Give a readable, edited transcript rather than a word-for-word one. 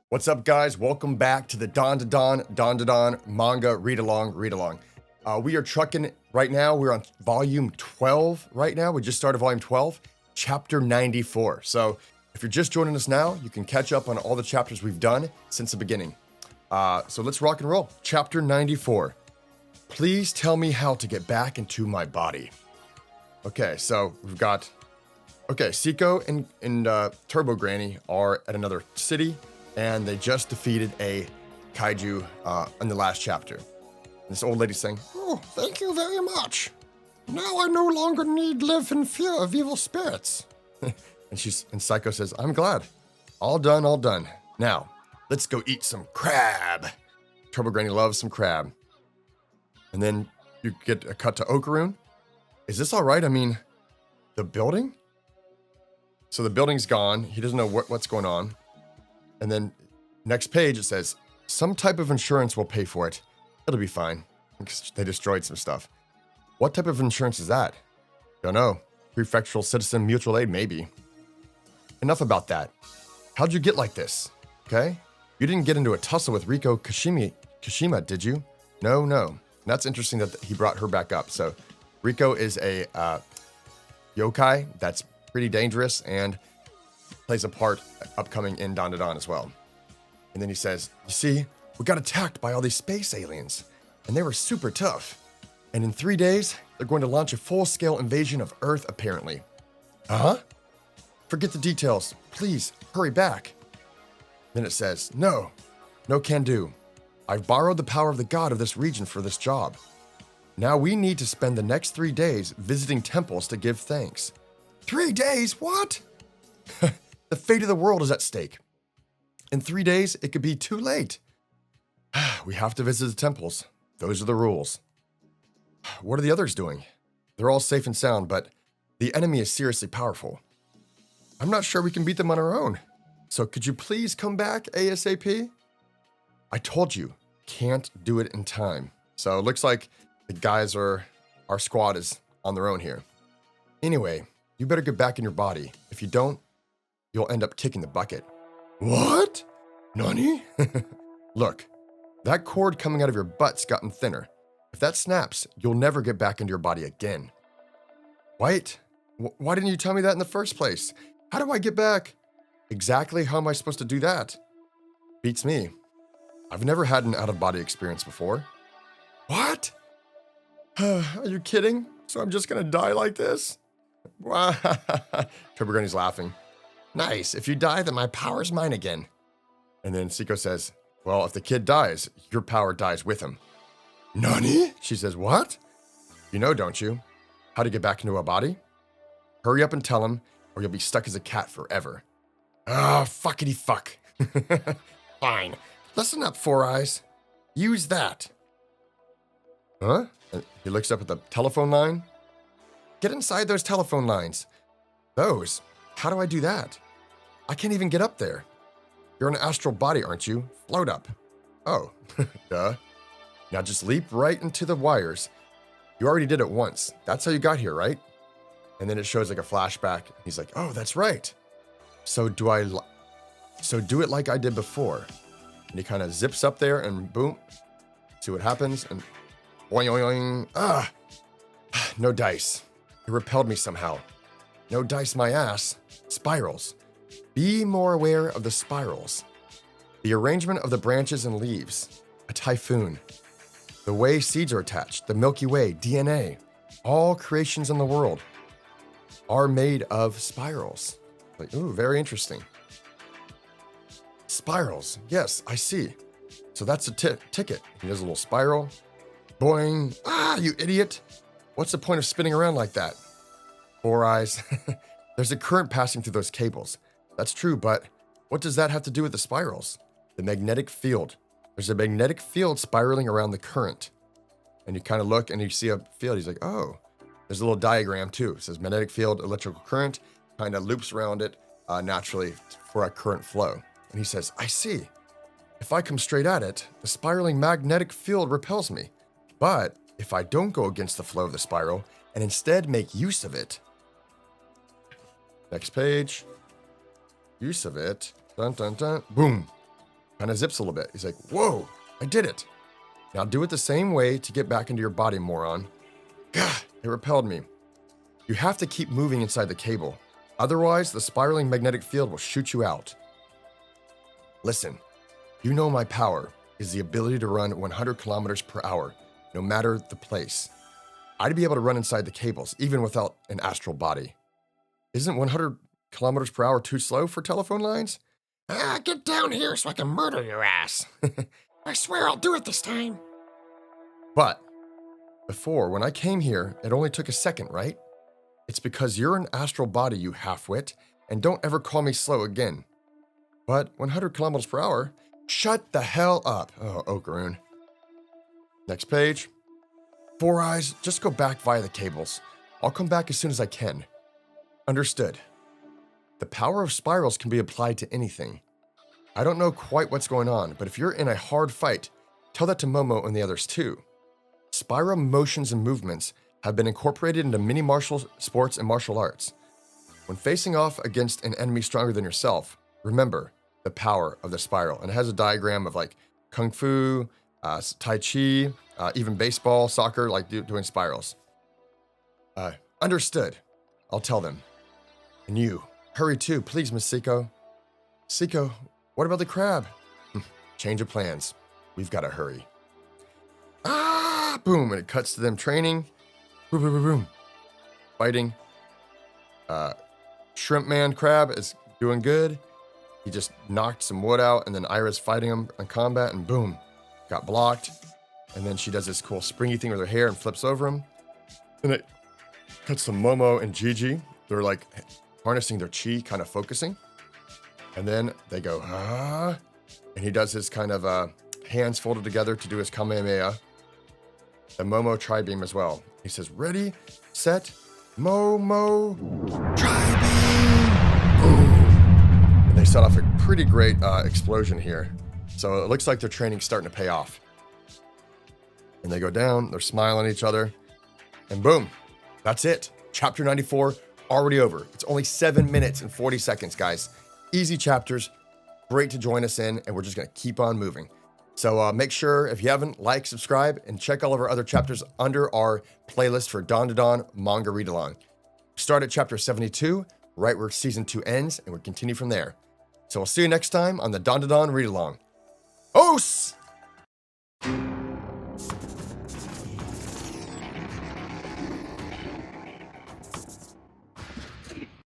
What's up, guys? Welcome back to the Dandadan Manga Readalong. We are trucking right now. We're on volume 12 right now. We just started volume 12, chapter 94. So if you're just joining us now, you can catch up on all the chapters we've done since the beginning. So let's rock and roll. Chapter 94. Please tell me how to get back into my body. Okay, so we've got... Okay, Seiko and Turbo Granny are at another city, and they just defeated a kaiju in the last chapter. And this old lady's saying, "Oh, thank you very much. Now I no longer need live in fear of evil spirits." and Seiko says, "I'm glad. All done. Now, let's go eat some crab." Turbo Granny loves some crab. And then you get a cut to Okarun. Is this all right? I mean, the building? So the building's gone. He doesn't know what's going on. And then next page, it says, some type of insurance will pay for it. It'll be fine. They destroyed some stuff. What type of insurance is that? Don't know. Prefectural Citizen Mutual Aid, maybe. Enough about that. How'd you get like this? Okay? You didn't get into a tussle with Riko Kashima, did you? No. And that's interesting that he brought her back up. So Riko is a yokai that's pretty dangerous and plays a part upcoming in Dandadan as well. And then he says, you see, we got attacked by all these space aliens, and they were super tough. And in 3 days, they're going to launch a full-scale invasion of Earth, apparently. Huh? Forget the details. Please, hurry back. Then it says, no can do. I've borrowed the power of the god of this region for this job. Now we need to spend the next 3 days visiting temples to give thanks. 3 days? What? The fate of the world is at stake. In 3 days, it could be too late. We have to visit the temples. Those are the rules. What are the others doing? They're all safe and sound, but the enemy is seriously powerful. I'm not sure we can beat them on our own. So could you please come back ASAP? I told you, can't do it in time. So it looks like the guys our squad is on their own here. Anyway, you better get back in your body. If you don't, you'll end up kicking the bucket. What? Nani? Look, that cord coming out of your butt's gotten thinner. If that snaps, you'll never get back into your body again. Wait, why didn't you tell me that in the first place? How do I get back? Exactly how am I supposed to do that? Beats me. I've never had an out-of-body experience before. What? Are you kidding? So I'm just gonna die like this? Turbo Granny's laughing. Nice. If you die, then my power's mine again. And then Seiko says, well, if the kid dies, your power dies with him. Nani? She says, what? You know, don't you? How to get back into a body? Hurry up and tell him, or you'll be stuck as a cat forever. Ah, fuckity fuck. Fine. Listen up, Four Eyes. Use that. Huh? And he looks up at the telephone line. Get inside those telephone lines. Those? How do I do that? I can't even get up there. You're an astral body, aren't you? Float up. Oh, duh. Now just leap right into the wires. You already did it once. That's how you got here, right? And then it shows like a flashback. He's like, oh, that's right. So do it like I did before. And he kind of zips up there and boom. See what happens. And boing, boing, boing. Ah, no dice. It repelled me somehow. No dice, my ass. Spirals. Be more aware of the spirals. The arrangement of the branches and leaves. A typhoon. The way seeds are attached. The Milky Way. DNA. All creations in the world are made of spirals. Like, ooh, very interesting. Spirals. Yes, I see. So that's a ticket. He does a little spiral. Boing. Ah, you idiot. What's the point of spinning around like that? Four Eyes. There's a current passing through those cables. That's true, but what does that have to do with the spirals? The magnetic field. There's a magnetic field spiraling around the current. And you kind of look and you see a field. He's like, oh, there's a little diagram too. It says magnetic field, electrical current, kind of loops around it naturally for a current flow. And he says, I see. If I come straight at it, the spiraling magnetic field repels me. But if I don't go against the flow of the spiral and instead make use of it. Next page. Use of it. Dun, dun, dun. Boom. Kind of zips a little bit. He's like, whoa, I did it. Now do it the same way to get back into your body, moron. Gah, it repelled me. You have to keep moving inside the cable. Otherwise, the spiraling magnetic field will shoot you out. Listen, you know my power is the ability to run 100 kilometers per hour, no matter the place. I'd be able to run inside the cables, even without an astral body. Isn't 100 kilometers per hour too slow for telephone lines? Get down here so I can murder your ass. I swear I'll do it this time. But before, when I came here, it only took a second, right? It's because you're an astral body, you half-wit, and don't ever call me slow again. But 100 kilometers per hour? Shut the hell up. Oh, Okarun. Next page. Four Eyes, just go back via the cables. I'll come back as soon as I can. Understood. The power of spirals can be applied to anything. I don't know quite what's going on, but if you're in a hard fight, tell that to Momo and the others too. Spiral motions and movements have been incorporated into many martial sports and martial arts. When facing off against an enemy stronger than yourself, remember the power of the spiral. And it has a diagram of like Kung Fu, Tai Chi, even baseball, soccer, like doing spirals. Understood. I'll tell them. And you, hurry too, please, Miss Seiko. Seiko, what about the crab? Change of plans. We've got to hurry. Boom, and it cuts to them training. Boom, boom, boom, boom. Fighting. Shrimp Man Crab is doing good. He just knocked some wood out, and then Aira's fighting him in combat, and boom, got blocked. And then she does this cool springy thing with her hair and flips over him. Then it cuts to Momo and Jiji. They're like harnessing their chi, kind of focusing. And then they go, and he does his kind of hands folded together to do his Kamehameha. The Momo Tri-Beam as well. He says, ready, set, Momo, Tri-Beam, boom. And they set off a pretty great explosion here. So it looks like their training's starting to pay off. And they go down, they're smiling at each other, and boom, that's it. Chapter 94, already over. It's only 7 minutes and 40 seconds, guys. Easy chapters, great to join us in, and we're just gonna keep on moving. So make sure, if you haven't, like, subscribe, and check all of our other chapters under our playlist for Dandadan Manga Readalong. Start at chapter 72, right where season 2 ends, and we'll continue from there. So we'll see you next time on the Dandadan Readalong. Os!